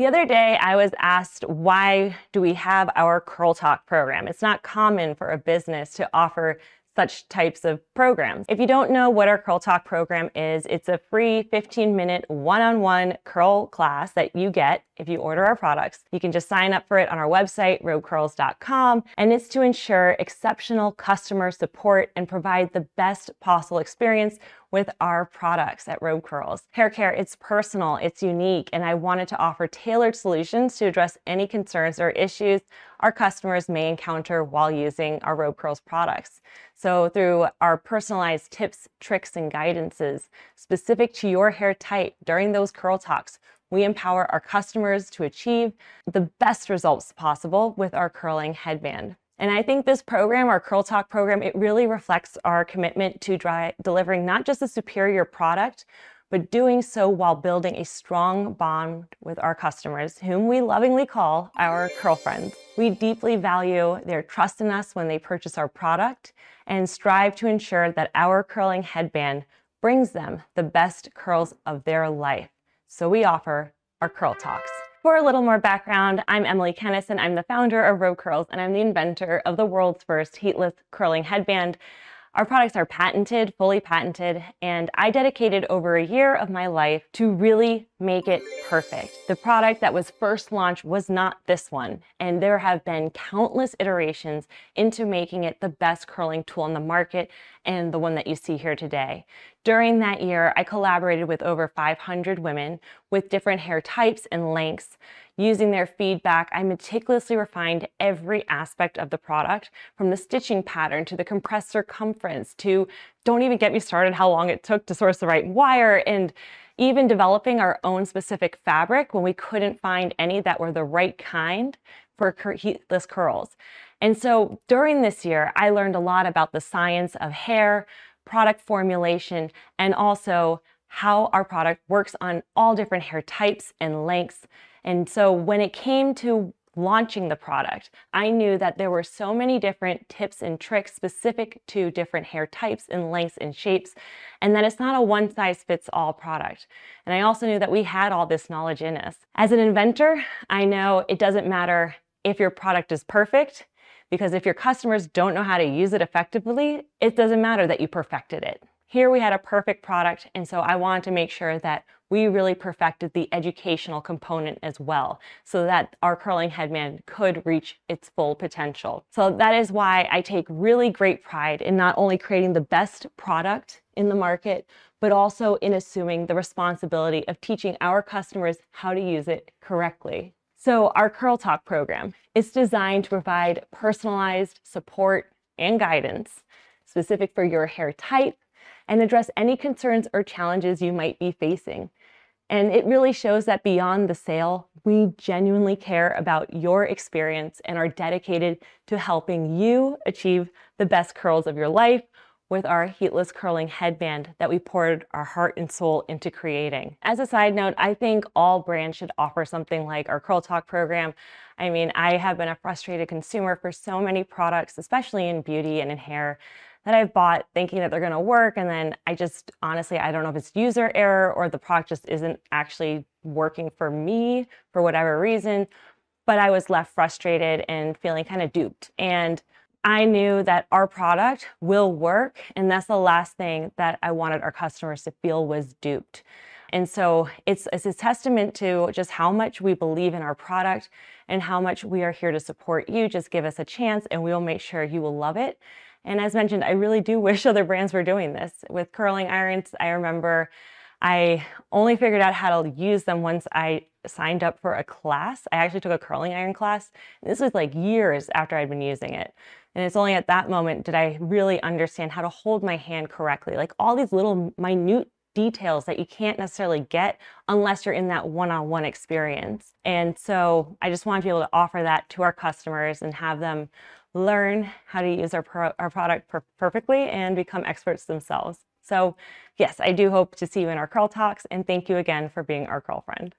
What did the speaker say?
The other day, I was asked, why do we have our CurlTalk program? It's not common for a business to offer such types of programs. If you don't know what our CurlTalk program is, it's a free 15-minute one-on-one curl class that you get if you order our products. You can just sign up for it on our website, RobeCurls.com, and it's to ensure exceptional customer support and provide the best possible experience with our products at RobeCurls. Hair care, it's personal, it's unique, and I wanted to offer tailored solutions to address any concerns or issues our customers may encounter while using our RobeCurls products. So through our personalized tips, tricks, and guidances specific to your hair type during those curl talks, we empower our customers to achieve the best results possible with our curling headband. And I think this program, our CurlTalk program, it really reflects our commitment to delivering not just a superior product, but doing so while building a strong bond with our customers, whom we lovingly call our curl friends. We deeply value their trust in us when they purchase our product and strive to ensure that our curling headband brings them the best curls of their life. So we offer our Curl Talks. For a little more background, I'm Emily Kenison. I'm the founder of RobeCurls, and I'm the inventor of the world's first heatless curling headband. Our products are patented, fully patented, and I dedicated over a year of my life to really make it perfect. The product that was first launched was not this one, and there have been countless iterations into making it the best curling tool on the market and the one that you see here today. During that year, I collaborated with over 500 women with different hair types and lengths. Using their feedback, I meticulously refined every aspect of the product, from the stitching pattern to the compressed circumference to, don't even get me started, how long it took to source the right wire, and even developing our own specific fabric when we couldn't find any that were the right kind for heatless curls. And so during this year, I learned a lot about the science of hair, product formulation, and also how our product works on all different hair types and lengths. And so when it came to launching the product, I knew that there were so many different tips and tricks specific to different hair types and lengths and shapes, and that it's not a one-size-fits-all product. And I also knew that we had all this knowledge in us. As an inventor, I know it doesn't matter if your product is perfect, because if your customers don't know how to use it effectively, it doesn't matter that you perfected it. Here we had a perfect product, and so I wanted to make sure that we really perfected the educational component as well, so that our curling headband could reach its full potential. So that is why I take really great pride in not only creating the best product in the market, but also in assuming the responsibility of teaching our customers how to use it correctly. So our CurlTalk program is designed to provide personalized support and guidance specific for your hair type and address any concerns or challenges you might be facing. And it really shows that beyond the sale, we genuinely care about your experience and are dedicated to helping you achieve the best curls of your life with our heatless curling headband that we poured our heart and soul into creating. As a side note, I think all brands should offer something like our CurlTalk program. I mean, I have been a frustrated consumer for so many products, especially in beauty and in hair, that I've bought thinking that they're gonna work, and then honestly, I don't know if it's user error or the product just isn't actually working for me for whatever reason, but I was left frustrated and feeling kind of duped. And I knew that our product will work, and that's the last thing that I wanted our customers to feel was duped. And so it's a testament to just how much we believe in our product and how much we are here to support you. Just give us a chance and we will make sure you will love it. And as mentioned, I really do wish other brands were doing this. With curling irons, I remember I only figured out how to use them once I signed up for a class. I actually took a curling iron class. This was like years after I'd been using it. And it's only at that moment did I really understand how to hold my hand correctly. Like all these little minute details that you can't necessarily get unless you're in that one-on-one experience. And so I just want to be able to offer that to our customers and have them learn how to use our product perfectly and become experts themselves. So yes, I do hope to see you in our Curl Talks, and thank you again for being our curl friend.